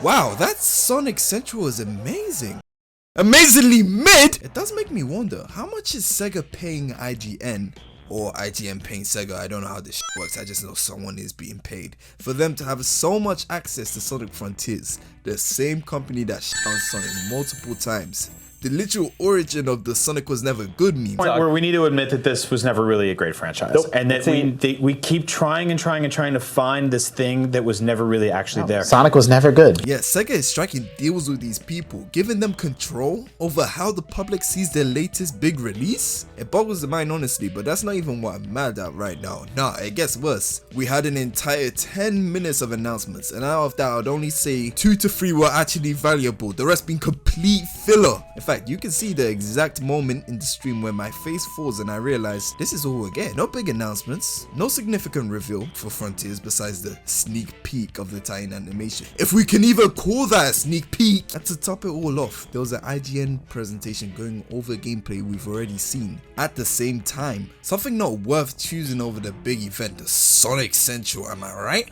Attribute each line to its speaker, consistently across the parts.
Speaker 1: Wow, that Sonic Central is amazing. Amazingly mid! It does make me wonder, how much is Sega paying IGN? Or IGN paying Sega, I don't know how this shit works, I just know someone is being paid for them to have so much access to Sonic Frontiers, the same company that shit on Sonic multiple times. The literal origin of the Sonic was never good meme.
Speaker 2: Point where we need to admit that this was never really a great franchise. Nope. And that we keep trying to find this thing that was never really actually there.
Speaker 3: Sonic was never good.
Speaker 1: Yeah, Sega is striking deals with these people, giving them control over how the public sees their latest big release. It boggles the mind honestly, but that's not even what I'm mad at right now. Nah, it gets worse. We had an entire 10 minutes of announcements, and out of that I'd only say 2 to 3 were actually valuable, the rest being complete filler. In fact, you can see the exact moment in the stream where my face falls and I realize this is all again. No big announcements, no significant reveal for Frontiers besides the sneak peek of the tie-in animation. If we can even call that a sneak peek. And to top it all off, there was an IGN presentation going over gameplay we've already seen at the same time. Something not worth choosing over the big event, the Sonic Central, am I right?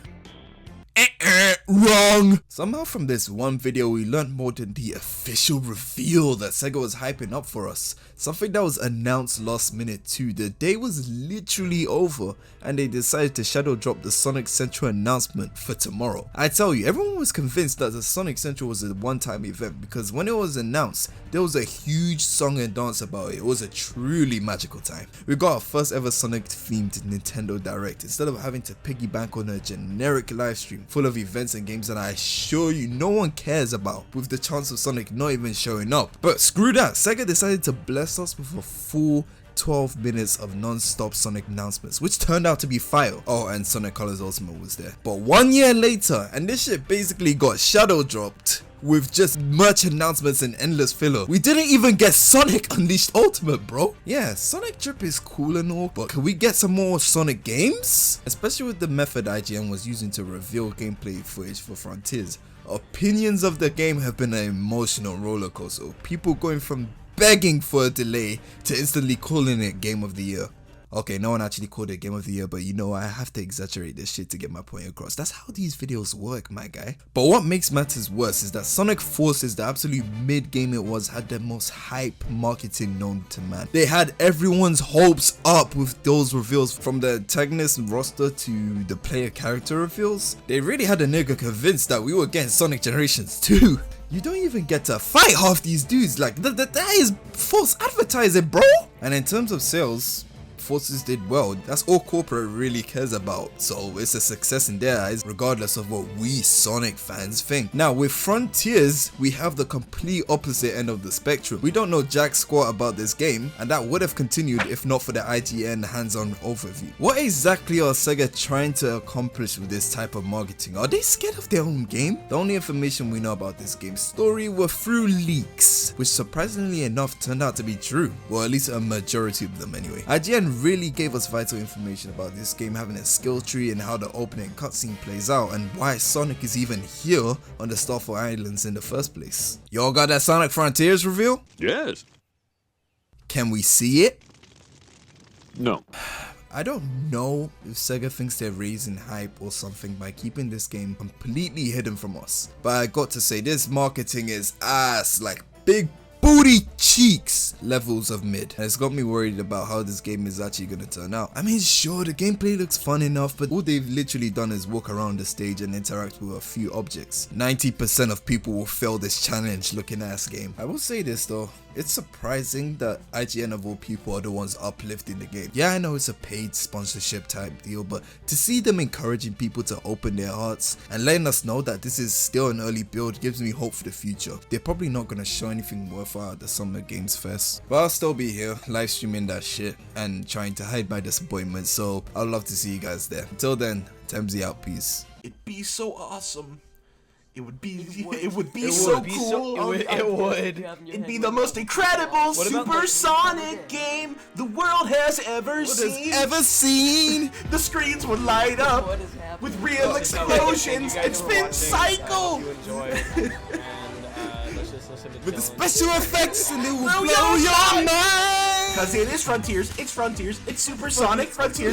Speaker 1: Wrong! Somehow from this one video we learned more than the official reveal that Sega was hyping up for us. Something that was announced last minute too. The day was literally over and they decided to shadow drop the Sonic Central announcement for tomorrow. I tell you, everyone was convinced that the Sonic Central was a one-time event because when it was announced, there was a huge song and dance about it. It was a truly magical time. We got our first ever Sonic themed Nintendo Direct instead of having to piggyback on a generic live stream full of events and games that I assure you no one cares about, with the chance of Sonic not even showing up. But screw that, Sega decided to bless us with a full 12 minutes of non-stop Sonic announcements, which turned out to be fire. Oh, and Sonic Colors Ultimate was there. But 1 year later, and this shit basically got shadow dropped with just merch announcements and endless filler. We didn't even get Sonic Unleashed Ultimate, bro. Yeah, Sonic Drip is cool and all, but can we get some more Sonic games? Especially with the method IGN was using to reveal gameplay footage for Frontiers. Opinions of the game have been an emotional roller coaster. People going from begging for a delay to instantly calling it Game of the Year. Okay, no one actually called it Game of the Year, but you know, I have to exaggerate this shit to get my point across. That's how these videos work, my guy. But what makes matters worse is that Sonic Forces, the absolute mid game it was, had the most hype marketing known to man. They had everyone's hopes up with those reveals, from the antagonist roster to the player character reveals. They really had a nigga convinced that we were getting Sonic Generations 2. You don't even get to fight half these dudes, like that is false advertising, bro. And in terms of sales, Forces did well. That's all corporate really cares about, so it's a success in their eyes regardless of what we Sonic fans think. Now with Frontiers, we have the complete opposite end of the spectrum. We don't know jack squat about this game, and that would have continued if not for the IGN hands-on overview. What exactly are Sega trying to accomplish with this type of marketing? Are they scared of their own game? The only information we know about this game's story were through leaks, which surprisingly enough turned out to be true, or at least a majority of them anyway. IGN really gave us vital information about this game having a skill tree and how the opening cutscene plays out and why Sonic is even here on the Starfall Islands in the first place. Y'all got that Sonic Frontiers reveal?
Speaker 4: Yes.
Speaker 1: Can we see it?
Speaker 4: No.
Speaker 1: I don't know if Sega thinks they're raising hype or something by keeping this game completely hidden from us, but I got to say, this marketing is ass, like big booty cheeks levels of mid, and it's got me worried about how this game is actually going to turn out. I mean, sure, the gameplay looks fun enough, but all they've literally done is walk around the stage and interact with a few objects. 90% of people will fail this challenge looking ass game. I will say this though, it's surprising that IGN of all people are the ones uplifting the game. Yeah, I know it's a paid sponsorship type deal, but to see them encouraging people to open their hearts and letting us know that this is still an early build gives me hope for the future. They're probably not going to show anything worthwhile at the Summer Games Fest, but I'll still be here live streaming that shit and trying to hide my disappointment, so I'd love to see you guys there. Until then, Temzy out, peace.
Speaker 5: It'd be so awesome. It would be so cool.
Speaker 6: It would.
Speaker 5: It'd be the most incredible supersonic game the world has ever seen. The screens would light up with real explosions and spin cycle.
Speaker 1: With the special effects, and it will blow your mind.
Speaker 5: Cause it is Frontiers, it's Supersonic Frontiers.